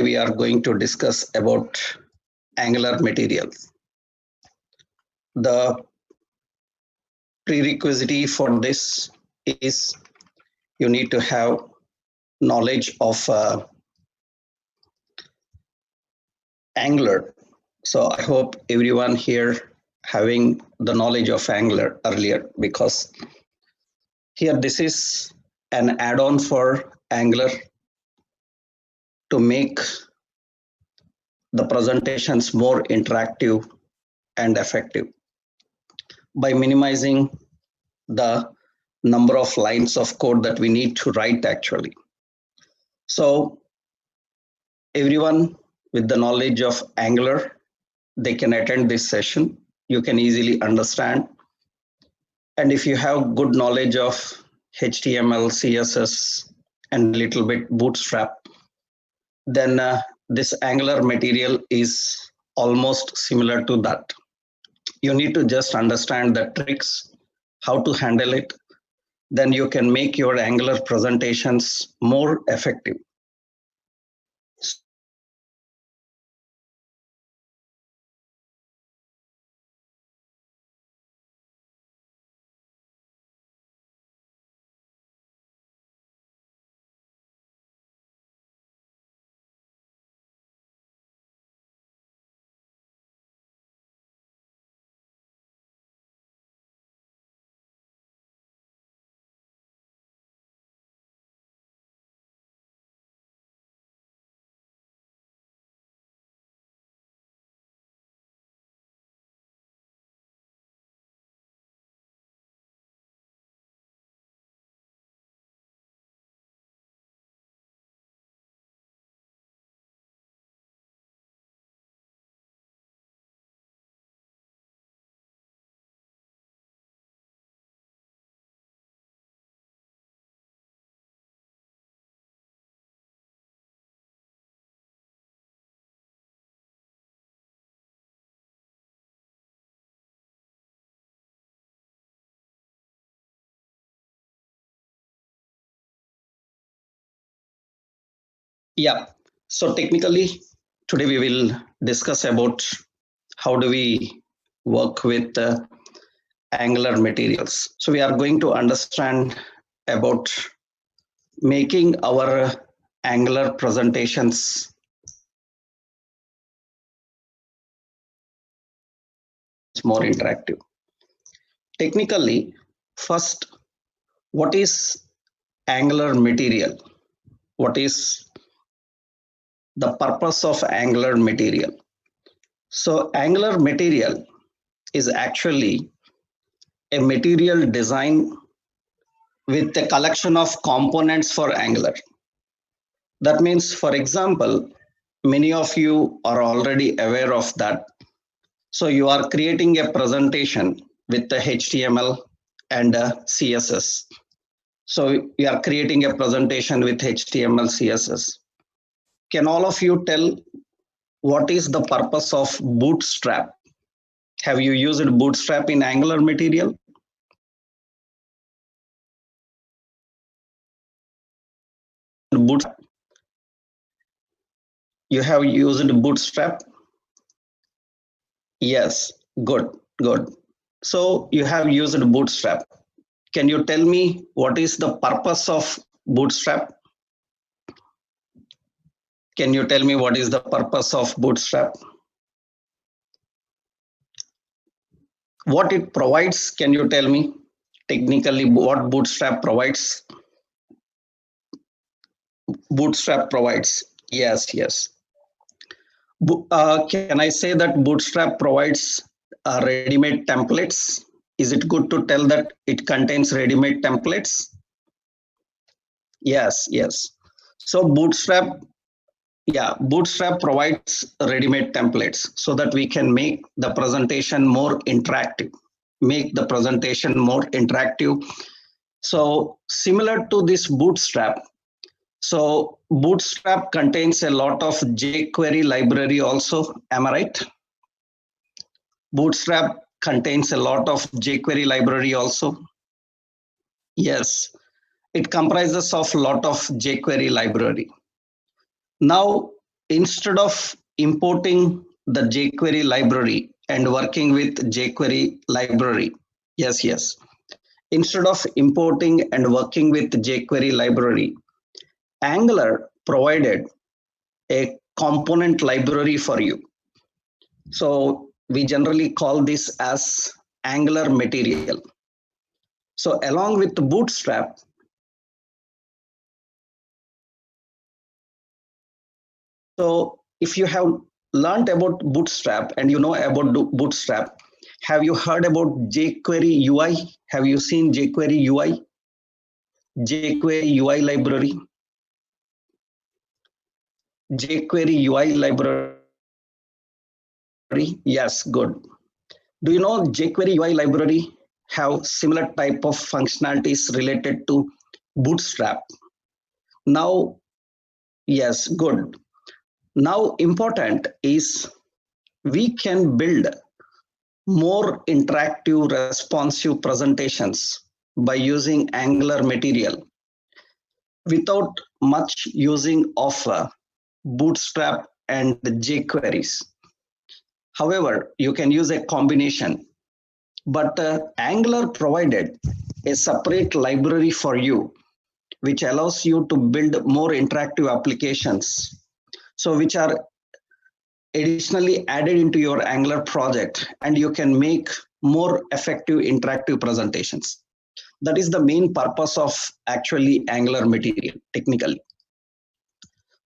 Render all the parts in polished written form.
We are going to discuss about Angular materials. The prerequisite for this is you need to have knowledge of Angular. So I hope everyone here having the knowledge of Angular earlier, because here this is an add-on for Angular to make the presentations more interactive and effective by minimizing the number of lines of code that we need to write actually. So everyone with the knowledge of Angular, they can attend this session. You can easily understand. And if you have good knowledge of HTML, CSS, and a little bit Bootstrap, then this Angular material is almost similar to that. You need to just understand the tricks, how to handle it. Then you can make your Angular presentations more effective. Yeah, so technically today we will discuss about how do we work with Angular materials. So we are going to understand about making our Angular presentations more interactive. Technically, first, what is Angular material? What is the purpose of Angular material? So Angular material is actually a material design with a collection of components for Angular. That means, for example, many of you are already aware of that. So you are creating a presentation with the HTML and CSS. So you are creating a presentation with HTML, CSS. Can all of you tell what is the purpose of Bootstrap? Have you used Bootstrap in Angular material? Bootstrap. You have used Bootstrap? Yes, good, good. So you have used Bootstrap. Can you tell me what is the purpose of Bootstrap? Can you tell me what is the purpose of Bootstrap? What it provides, can you tell me technically what Bootstrap provides? Bootstrap provides, yes, yes. Can I say that Bootstrap provides ready-made templates? Is it good to tell that it contains ready-made templates? Yes, yes. So Bootstrap provides ready-made templates so that we can make the presentation more interactive. So similar to this Bootstrap, so Bootstrap contains a lot of jQuery library also. Am I right? Bootstrap contains a lot of jQuery library also. Yes, it comprises of a lot of jQuery library. Now, instead of importing the jQuery library and working with jQuery library, yes, instead of importing and working with jQuery library, Angular provided a component library for you. So we generally call this as Angular material. So along with Bootstrap, so if you have learned about Bootstrap and you know about Bootstrap, have you heard about jQuery UI? Have you seen jQuery UI? jQuery UI library? jQuery UI library? Yes, good. Do you know jQuery UI library have similar type of functionalities related to Bootstrap? Now, yes, good. Now, important is we can build more interactive, responsive presentations by using Angular material without much using of Bootstrap and jQueries. However, you can use a combination, but Angular provided a separate library for you, which allows you to build more interactive applications. So which are additionally added into your Angular project, and you can make more effective interactive presentations. That is the main purpose of actually Angular material technically.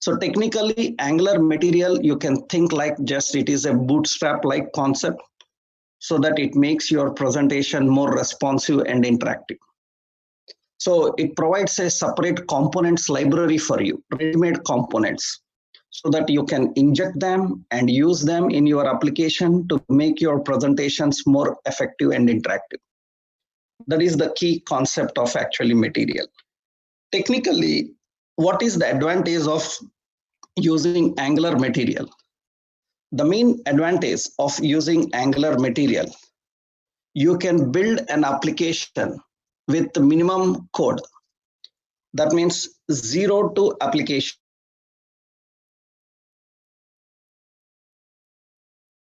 So technically Angular material, you can think like just it is a Bootstrap like concept so that it makes your presentation more responsive and interactive. So it provides a separate components library for you, ready-made components, so that you can inject them and use them in your application to make your presentations more effective and interactive. That is the key concept of actually material. Technically, what is the advantage of using Angular material? The main advantage of using Angular material, you can build an application with minimum code. That means zero to application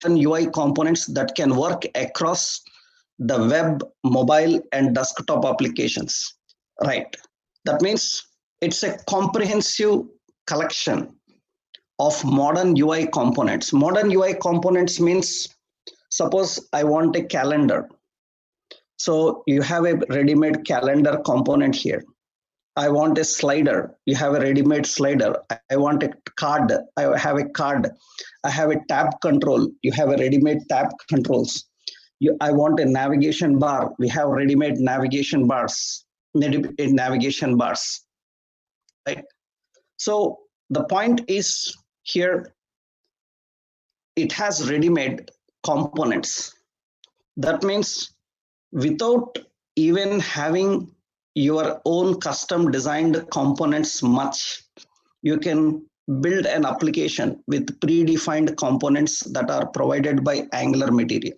UI components that can work across the web, mobile, and desktop applications, right? That means it's a comprehensive collection of modern UI components. Modern UI components means, suppose I want a calendar. So you have a ready-made calendar component here. I want a slider. You have a ready-made slider. I want a card. I have a card. I have a tab control. You have a ready-made tab controls. I want a navigation bar. We have ready-made navigation bars. Navigation bars, right? So the point is here, it has ready-made components. That means without even having your own custom designed components much, you can build an application with predefined components that are provided by Angular material.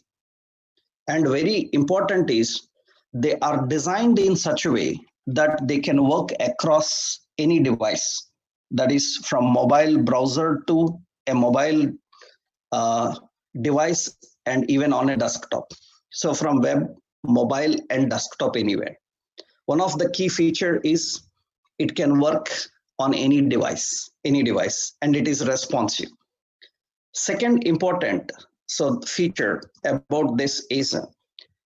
And very important is they are designed in such a way that they can work across any device, that is from mobile browser to a mobile device and even on a desktop. So from web, mobile, and desktop anywhere. One of the key feature is it can work on any device, and it is responsive. Second important feature about this is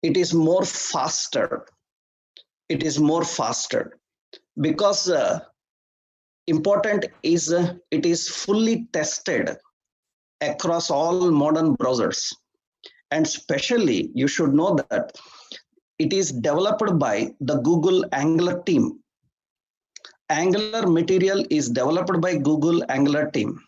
it is more faster. It is more faster because important is it is fully tested across all modern browsers. And especially you should know that it is developed by the Google Angular team. Angular material is developed by Google Angular team.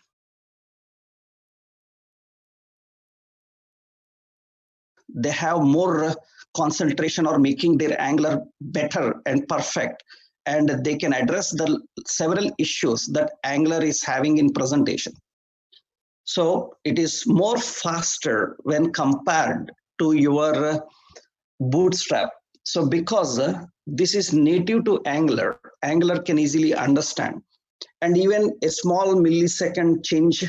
They have more concentration or making their Angular better and perfect, and they can address the several issues that Angular is having in presentation. So it is more faster when compared to your Bootstrap. So because this is native to Angular, Angular can easily understand. and even a small millisecond change